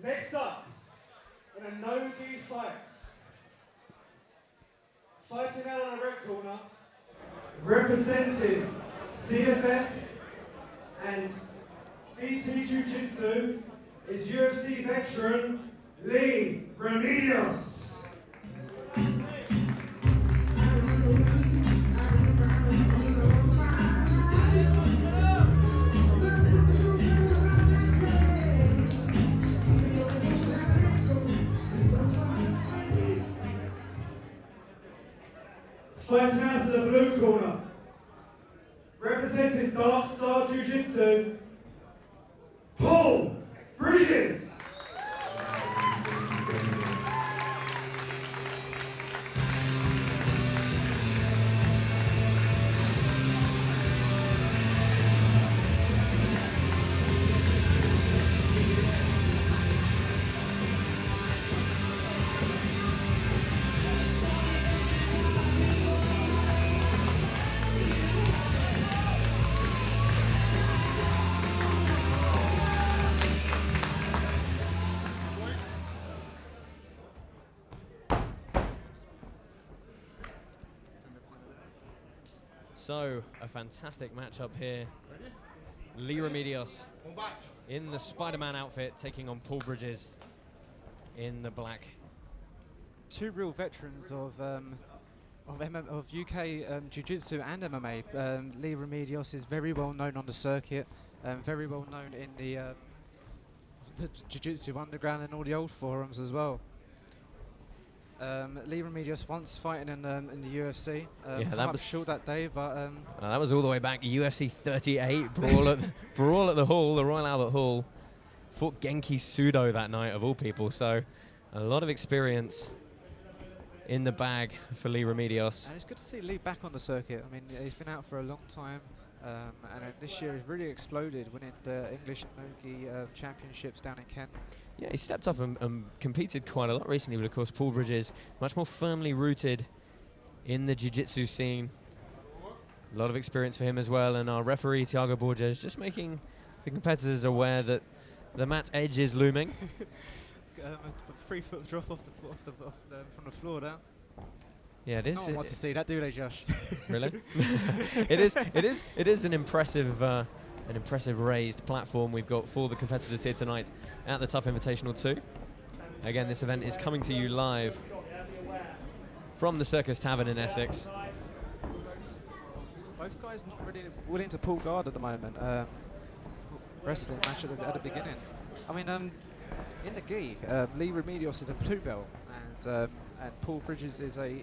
Next up, in a no-gi fight, fighting out on the red corner, representing CFS and VT Jiu-Jitsu is UFC veteran Leigh Remedios. Fighting out to the blue corner, representing Dark Star Jiu-Jitsu, Paul Bridges. So, a fantastic matchup here. Leigh Remedios in the Spider-Man outfit, taking on Paul Bridges in the black. Two real veterans of UK Jiu-Jitsu and MMA. Leigh Remedios is very well known on the circuit, very well known in the Jiu-Jitsu underground and all the old forums as well. Leigh Remedios once fighting in the UFC. Yeah, that was short that day, but that was all the way back. UFC 38 brawl at the Hall, the Royal Albert Hall. Fought Genki Sudo that night of all people. So, a lot of experience in the bag for Leigh Remedios. and it's good to see Leigh back on the circuit. I mean, he's been out for a long time, and this year he's really exploded, winning the English Nogi Championships down in Kent. Yeah, he stepped up and competed quite a lot recently, but of course Paul Bridges much more firmly rooted in the jiu-jitsu scene. A lot of experience for him as well, and our referee Thiago Borges just making the competitors aware that the mat edge is looming. A 3 foot drop from the floor down. Yeah, it is. No one wants to see that, do they, Josh? Really? It is an impressive raised platform we've got for the competitors here tonight at the Tough Invitational 2. Again, this event is coming to you live from the Circus Tavern in Essex. Both guys not really willing to pull guard at the moment. Wrestling match at the beginning. I mean, in the gi, Leigh Remedios is a blue belt, and Paul Bridges is a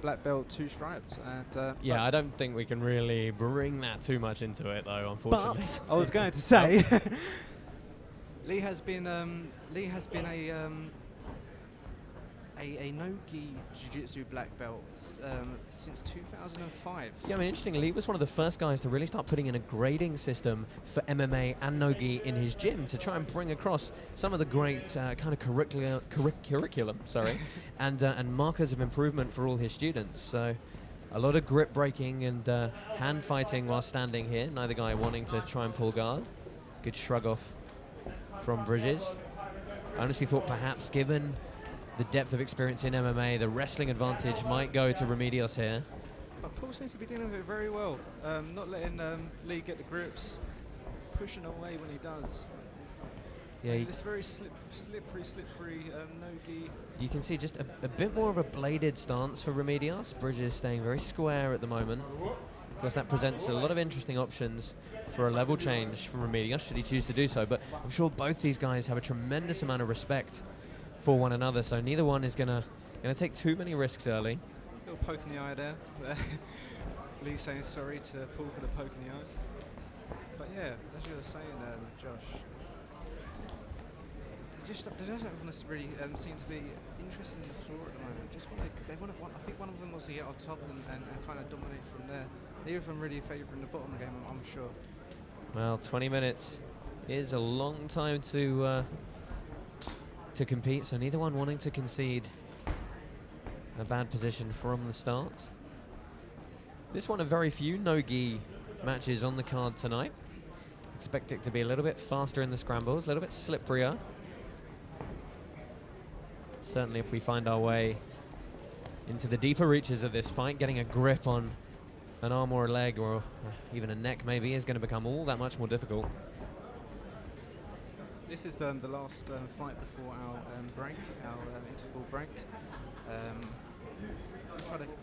black belt, 2 stripes. And Yeah, I don't think we can really bring that too much into it, though, unfortunately. but I was going to say, Leigh has been a no-gi jiu-jitsu black belt since 2005. Yeah, I mean, interestingly, Leigh was one of the first guys to really start putting in a grading system for MMA and no-gi in his gym to try and bring across some of the great kind of curriculum, and markers of improvement for all his students. So, a lot of grip breaking and hand fighting while standing here. Neither guy wanting to try and pull guard. Good shrug off from Bridges. I honestly thought perhaps, given the depth of experience in MMA, the wrestling advantage might go to Remedios here. But Paul seems to be dealing with it very well, not letting Leigh get the grips, pushing away when he does. Yeah, This very slippery no-gi. you can see just a bit more of a bladed stance for Remedios. Bridges staying very square at the moment. Of course, that presents a lot of interesting options for a level change from Remedios, should he choose to do so. But I'm sure both these guys have a tremendous amount of respect for one another, so neither one is gonna take too many risks early. Little poke in the eye there. Leigh saying sorry to Paul for the poke in the eye. But yeah, as you were saying, Josh, they don't really seem to be interested in the floor at the moment. I think one of them wants to get on top and kind of dominate from there. Neither of them really favouring the bottom game, I'm sure. Well, 20 minutes is a long time to compete, so neither one wanting to concede a bad position from the start. This one of very few no-gi matches on the card tonight. Expect it to be a little bit faster in the scrambles, a little bit slipperier. Certainly if we find our way into the deeper reaches of this fight, getting a grip on an arm or a leg or even a neck maybe is going to become all that much more difficult. This is the last fight before our break, our interval break.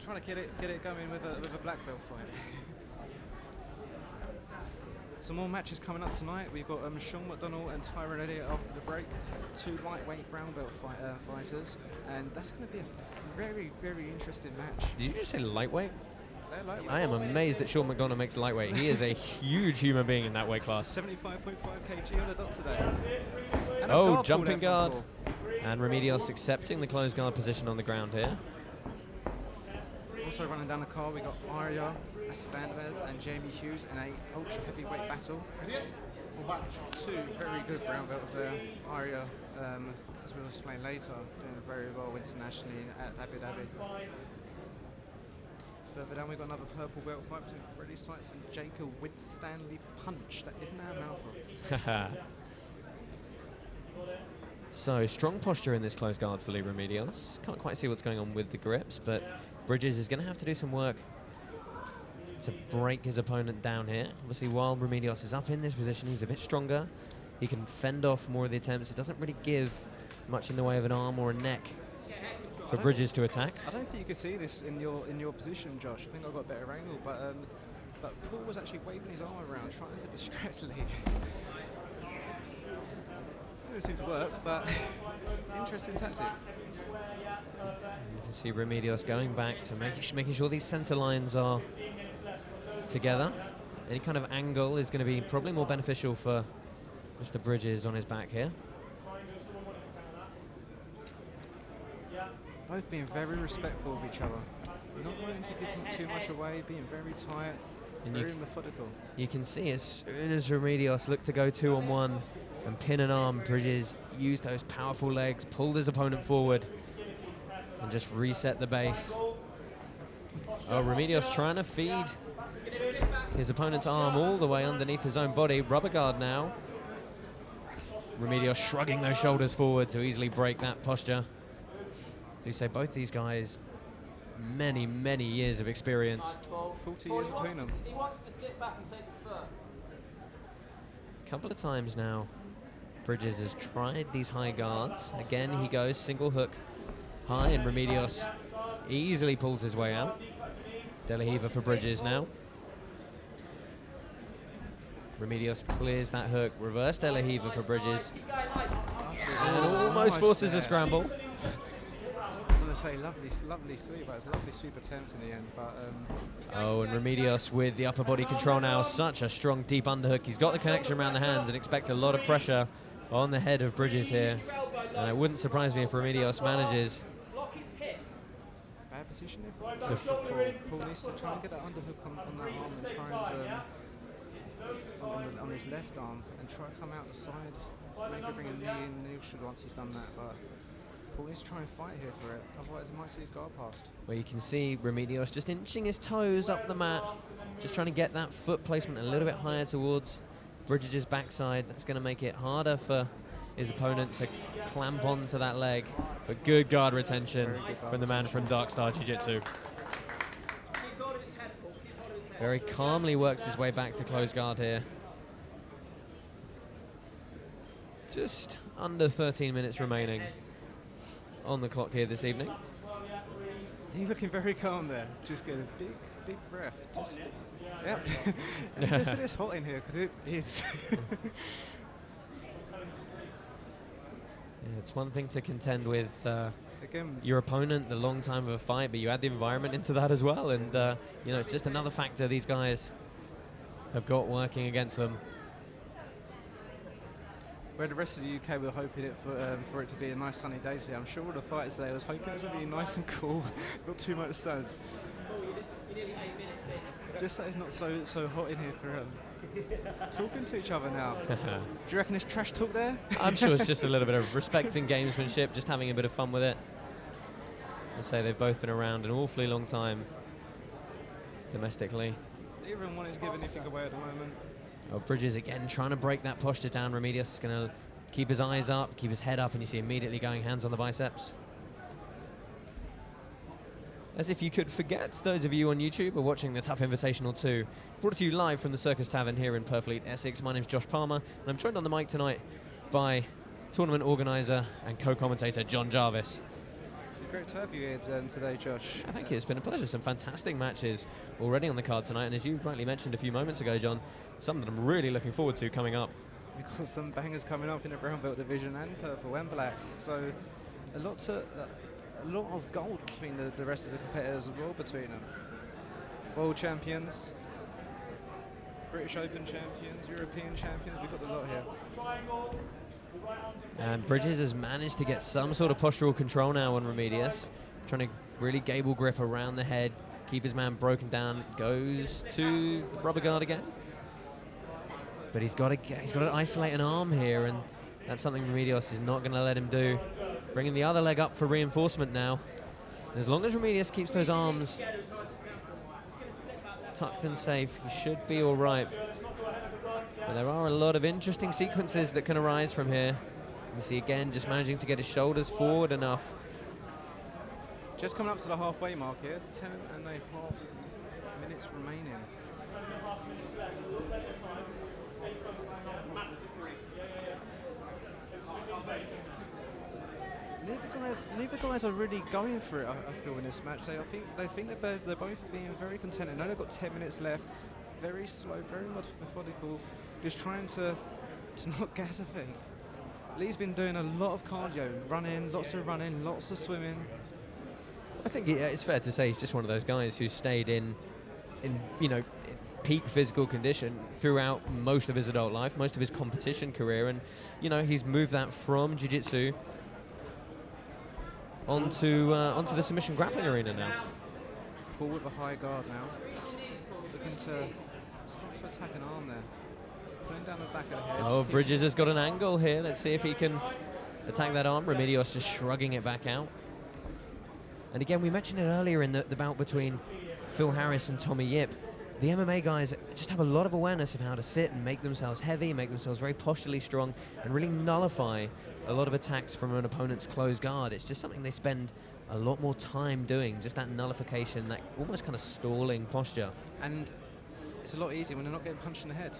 Try to get it going with a black belt fight. Some more matches coming up tonight. We've got Sean McDonald and Tyrone Elliott after the break, 2 lightweight brown belt fighters, and that's going to be a very, very interesting match. Did you just say lightweight? They're lightweights. I am amazed that Sean McDonough makes lightweight. He is a huge human being in that weight class. 75.5 kg on the dot today. And a Oh, guard jumping pulled out guard. from Paul. And Remedios accepting the closed guard position on the ground here. Also running down the card, we got Arya Asfandez and Jamie Hughes in a ultra heavyweight battle. 2 very good brown belts there. Arya, as we'll explain later, doing very well internationally at Abu Dhabi. Further down, we've got another purple belt fight between Freddie Sykes and Jacob Winstanley Punch. That isn't our mouthful. So, strong posture in this closed guard for Leigh Remedios. Can't quite see what's going on with the grips, but Bridges is going to have to do some work to break his opponent down here. Obviously, while Remedios is up in this position, he's a bit stronger. He can fend off more of the attempts. It doesn't really give much in the way of an arm or a neck for Bridges to attack. I don't think you could see this in your position, Josh. I think I got a better angle, but Paul was actually waving his arm around, trying to distract Leigh. Didn't seem to work, but interesting tactic. You can see Remedios going back to making sure these center lines are together. Any kind of angle is going to be probably more beneficial for Mr. Bridges on his back here. Both being very respectful of each other. Not wanting to give too much away, being very tight, And very methodical. You can see as soon as Remedios looked to go 2-on-1 and pin an arm, Bridges used those powerful legs, pulled his opponent forward, and just reset the base. Oh, Remedios trying to feed his opponent's arm all the way underneath his own body. Rubber guard now. Remedios shrugging those shoulders forward to easily break that posture. So you say both these guys, many, many years of experience. 40 years between them. He wants to sit back and take his foot. A couple of times now, Bridges has tried these high guards. Again, he goes single hook high, and Remedios easily pulls his way out. De La Riva for Bridges now. Remedios clears that hook. Reverse De La Riva for Bridges. And almost forces a scramble. I was going to say lovely sweep, but it's a lovely sweep attempt in the end. But Oh, and Remedios with the upper body control now. Such a strong deep underhook. He's got the connection around the hands and expect a lot of pressure on the head of Bridges here. And it wouldn't surprise me if Remedios manages bad position to Paul needs to try and get that underhook on that arm and try and on his left arm and try and come out the side. Maybe bring a knee in neutral once he's done that, but Paul needs to try and fight here for it, otherwise he might see his guard past. Well, you can see Remedios just inching his toes up the mat, just trying to get that foot placement a little bit higher towards Bridges' backside. That's going to make it harder for his opponent to clamp onto that leg. But good guard retention from the man from Dark Star Jiu-Jitsu. Very calmly works his way back to close guard here. Just under 13 minutes remaining on the clock here this evening. He's looking very calm there. Just get a big breath. Just, yep. Just it's hot in here because it is. Yeah, it's one thing to contend with Again, your opponent, the long time of a fight, but you add the environment into that as well, and you know, it's just another factor these guys have got working against them. where the rest of the UK were hoping for it to be a nice sunny day today, I'm sure all the fighters there was hoping it was going to be nice and cool, not too much sun. Just so it's not so hot in here for talking to each other now. Do you reckon there's trash talk there? I'm sure it's just a little bit of respect and gamesmanship, just having a bit of fun with it. I say they've both been around an awfully long time domestically. Neither of them wanting to give anything away at the moment. Oh, Bridges again trying to break that posture down. Remedios is going to keep his eyes up, keep his head up, and you see immediately going hands on the biceps. As if you could forget, those of you on YouTube are watching the Tough Invitational 2, brought to you live from the Circus Tavern here in Purfleet, Essex. My name's Josh Palmer, and I'm joined on the mic tonight by tournament organiser and co-commentator John Jarvis. Great to have you here today, Josh. Thank you, it's been a pleasure. Some fantastic matches already on the card tonight, and as you rightly mentioned a few moments ago, John, some that I'm really looking forward to coming up. We've got some bangers coming up in the brown belt division and purple and black, so a lot of gold between the rest of the competitors as well between them. World champions, British Open champions, European champions, we've got a lot here. And Bridges has managed to get some sort of postural control now on Remedios, trying to really gable grip around the head, keep his man broken down. Goes to rubber guard again, but he's got to isolate an arm here, and that's something Remedios is not going to let him do. Bringing the other leg up for reinforcement now. As long as Remedios keeps those arms tucked and safe, he should be all right. But there are a lot of interesting sequences that can arise from here. You see again, just managing to get his shoulders forward enough. Just coming up to the halfway mark here, 10.5 minutes remaining. Neither guys are really going for it, I feel, in this match. They think that they're both being very content. I know they've got 10 minutes left. Very slow, very methodical, just trying to not gas a thing. Leigh's been doing a lot of cardio, lots of swimming. I think it's fair to say he's just one of those guys who stayed in peak physical condition throughout most of his adult life, most of his competition career, and he's moved that from jiu-jitsu onto the submission grappling arena now. Paul with a high guard now, looking to start to attack an arm there. Pulling down the back of the head. Oh, Bridges has got an angle here. Let's see if he can attack that arm. Remedios just shrugging it back out. And again, we mentioned it earlier in the bout between Phil Harris and Tommy Yip. The MMA guys just have a lot of awareness of how to sit and make themselves heavy, make themselves very posturally strong, and really nullify a lot of attacks from an opponent's closed guard. It's just something they spend a lot more time doing, just that nullification, that almost kind of stalling posture. And it's a lot easier when they're not getting punched in the head.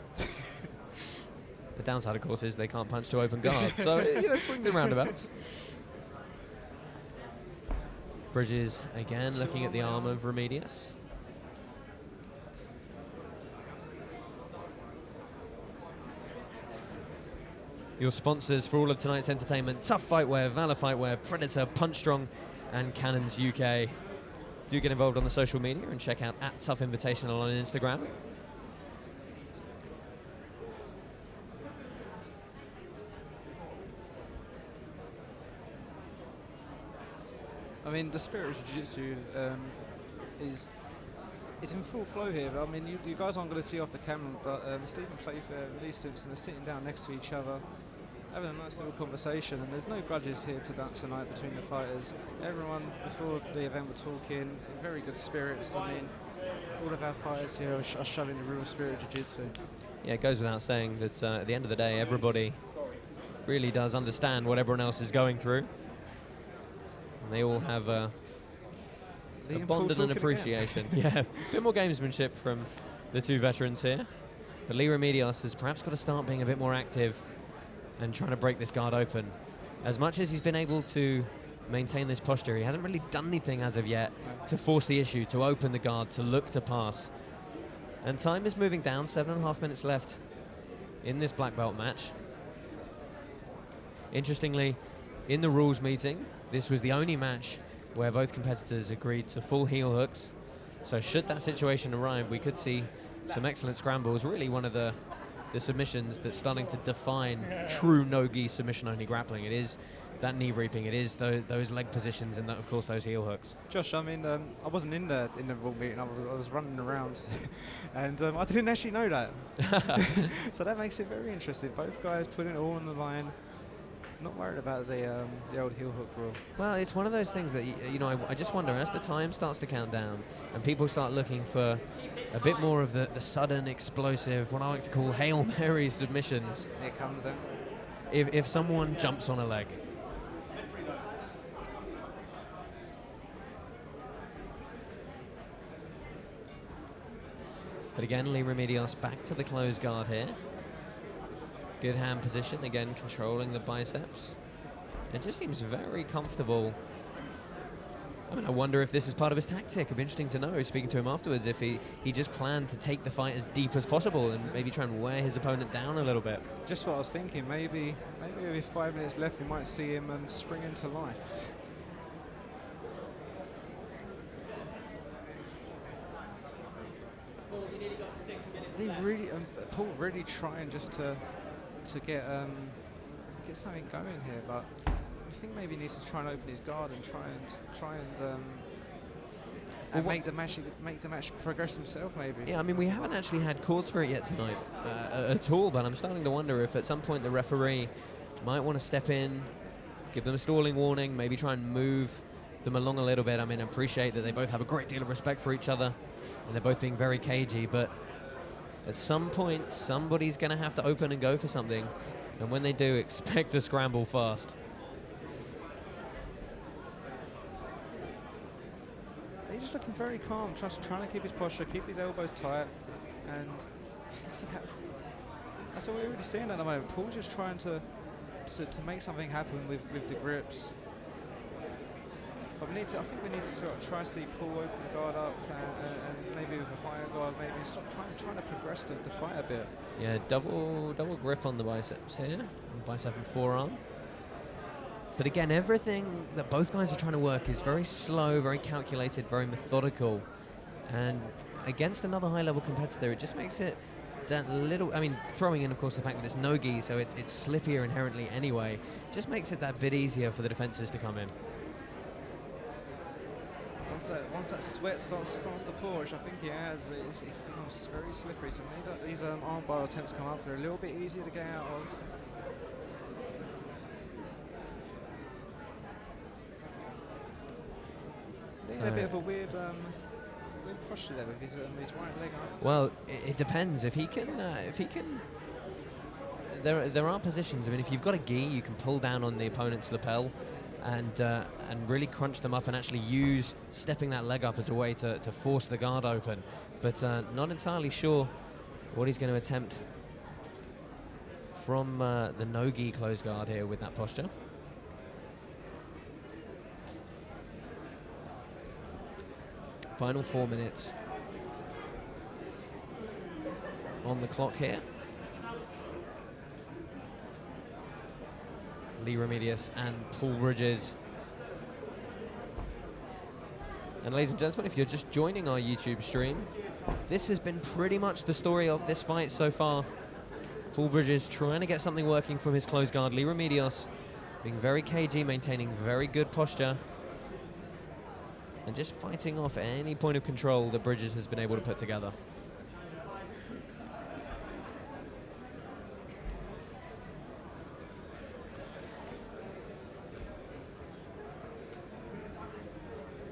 The downside, of course, is they can't punch to open guard, so swings and roundabouts. Bridges again looking at the arm of Remedios. Your sponsors for all of tonight's entertainment: Tough Fightwear, Valor Fightwear, Predator, Punch Strong, and Cannons UK. Do get involved on the social media and check out @Tough Invitational on Instagram. I mean, the spirit of jiu-jitsu is in full flow here. I mean, you guys aren't going to see off the camera, but Stephen Playfair and Leigh Simpson are sitting down next to each other, having a nice little conversation, and there's no grudges here tonight between the fighters. Everyone before the event were talking, in very good spirits. I mean, all of our fighters here are showing the real spirit of jiu-jitsu. Yeah, it goes without saying that at the end of the day, everybody really does understand what everyone else is going through. And they all have a bond and an appreciation. Yeah, a bit more gamesmanship from the two veterans here. But Leigh Remedios has perhaps got to start being a bit more active and trying to break this guard open. As much as he's been able to maintain this posture, he hasn't really done anything as of yet to force the issue, to open the guard, to look to pass. And time is moving down, 7.5 minutes left in this black belt match. Interestingly, in the rules meeting, this was the only match where both competitors agreed to full heel hooks. So should that situation arrive, we could see some excellent scrambles. Really one of the submissions that's starting to define true no-gi submission-only grappling. It is that knee reaping, it is those leg positions, and of course those heel hooks. Josh, I mean, I wasn't in the rule meeting. I was running around, and I didn't actually know that. So that makes it very interesting. Both guys putting it all on the line. Not worried about the old heel hook rule. Well, it's one of those things that I just wonder, as the time starts to count down and people start looking for a bit more of the sudden, explosive, what I like to call Hail Mary submissions. Here comes it. If someone jumps on a leg. But again, Leigh Remedios back to the close guard here. Good hand position, again controlling the biceps. It just seems very comfortable. I mean, I wonder if this is part of his tactic. It'd be interesting to know, speaking to him afterwards, if he just planned to take the fight as deep as possible and maybe try and wear his opponent down a little bit. Just what I was thinking. Maybe with 5 minutes left, we might see him spring into life. He really, Paul really trying just to get something going here, but I think maybe he needs to try and open his guard and try and make the match progress himself, maybe. Yeah, I mean, we haven't actually had calls for it yet tonight at all, but I'm starting to wonder if at some point the referee might want to step in, give them a stalling warning, maybe try and move them along a little bit. I mean, I appreciate that they both have a great deal of respect for each other, and they're both being very cagey, but at some point, somebody's going to have to open and go for something, and when they do, expect to scramble fast. He's just looking very calm, trying to keep his posture, keep his elbows tight, and that's what we're really seeing at the moment. Paul's just trying to make something happen with the grips. But I think we need to sort of try to see Paul open the guard up and maybe with a higher guard, maybe stop trying to progress the fight a bit. Yeah, double grip on the biceps here, bicep and forearm. But again, everything that both guys are trying to work is very slow, very calculated, very methodical. And against another high-level competitor, it just makes it that little, I mean, throwing in, of course, the fact that it's no-gi, so it's slippier inherently anyway, just makes it that bit easier for the defenses to come in. Once that sweat starts to pour, which I think he has, it becomes very slippery. So these armbar attempts come up, they're a little bit easier to get out of. A bit of a weird posture there with his right leg up. Well, it depends. If he can, there are positions. I mean, if you've got a gi, you can pull down on the opponent's lapel and really crunch them up and actually use stepping that leg up as a way to force the guard open. But not entirely sure what he's going to attempt from the no-gi close guard here with that posture. Final 4 minutes on the clock here. Leigh Remedios and Paul Bridges. And ladies and gentlemen, if you're just joining our YouTube stream, this has been pretty much the story of this fight so far. Paul Bridges trying to get something working from his close guard. Leigh Remedios being very cagey, maintaining very good posture, and just fighting off any point of control that Bridges has been able to put together.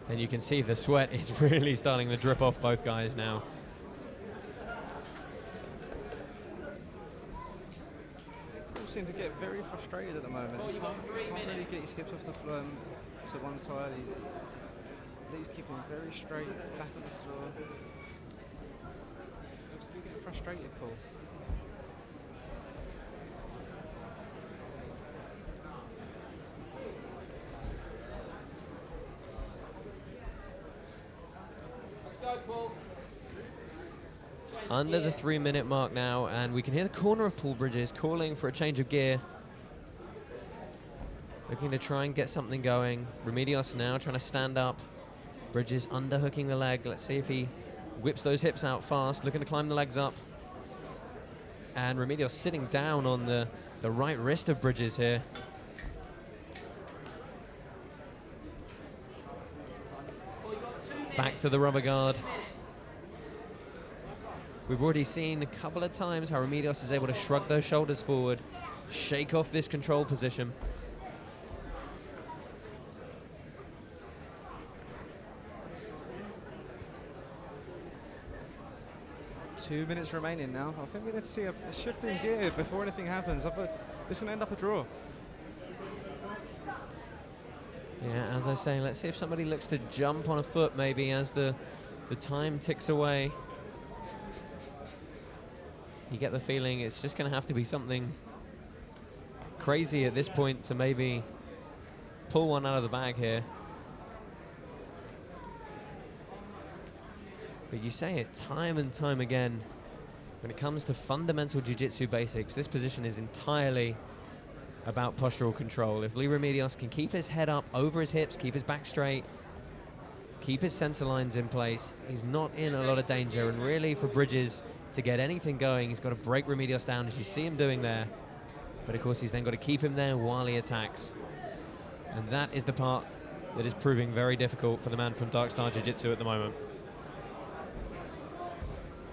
And you can see the sweat is really starting to drip off both guys now. Paul seems to get very frustrated at the moment. He can't really get his hips off the floor to one side. He's keeping very straight back on the floor. Looks to be getting frustrated, Paul. Let's go, Paul. Under the 3-minute mark now, and we can hear the corner of Paul Bridges calling for a change of gear. Looking to try and get something going. Remedios now trying to stand up. Bridges underhooking the leg. Let's see if he whips those hips out fast. Looking to climb the legs up. And Remedios sitting down on the right wrist of Bridges here. Back to the rubber guard. We've already seen a couple of times how Remedios is able to shrug those shoulders forward, shake off this control position. Two minutes remaining now. I think we need to see a shift in gear before anything happens. This is going to end up a draw. Yeah, as I say, let's see if somebody looks to jump on a foot maybe as the time ticks away. You get the feeling it's just going to have to be something crazy at this point to maybe pull one out of the bag here. But you say it time and time again, when it comes to fundamental jiu-jitsu basics, this position is entirely about postural control. If Leigh Remedios can keep his head up over his hips, keep his back straight, keep his center lines in place, he's not in a lot of danger. And really, for Bridges to get anything going, he's got to break Remedios down, as you see him doing there. But of course, he's then got to keep him there while he attacks. And that is the part that is proving very difficult for the man from Dark Star Jiu-Jitsu at the moment.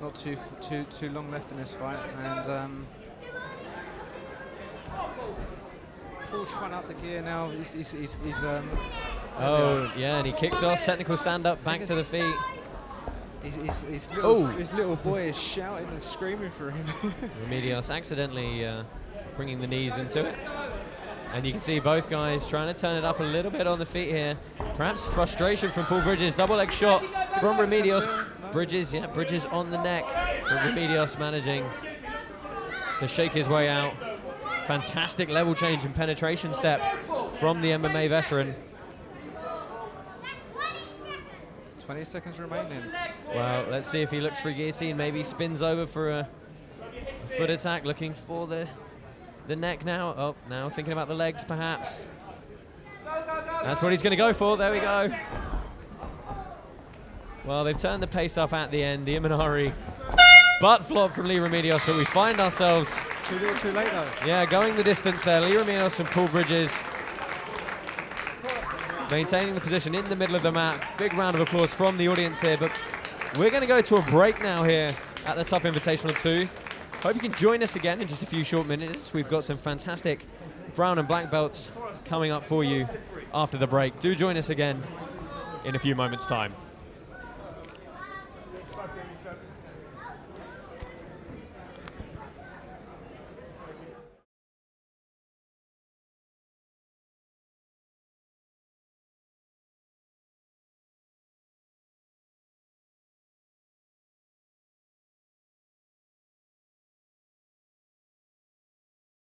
Not too long left in this fight, and Paul's trying up the gear now. Oh, yeah, and he kicks off, technical stand-up, back to the feet. His Oh. little boy is shouting and screaming for him. Remedios accidentally bringing the knees into it. And you can see both guys trying to turn it up a little bit on the feet here. Perhaps frustration from Paul Bridges. Double leg shot from Remedios. Bridges on the neck. But Remedios managing to shake his way out. Fantastic level change and penetration step from the MMA veteran. 20 seconds remaining. Well, let's see if he looks for a guillotine. Maybe spins over for a foot attack, looking for the neck now. Oh, now thinking about the legs, perhaps. That's what he's going to go for. There we go. Well, they've turned the pace up at the end. The Imanari butt flop from Leigh Remedios, but we find ourselves... Too little, too late, though. Yeah, going the distance there. Leigh Remedios and Paul Bridges maintaining the position in the middle of the mat. Big round of applause from the audience here, but we're going to go to a break now here at the Top Invitational 2. Hope you can join us again in just a few short minutes. We've got some fantastic brown and black belts coming up for you after the break. Do join us again in a few moments' time.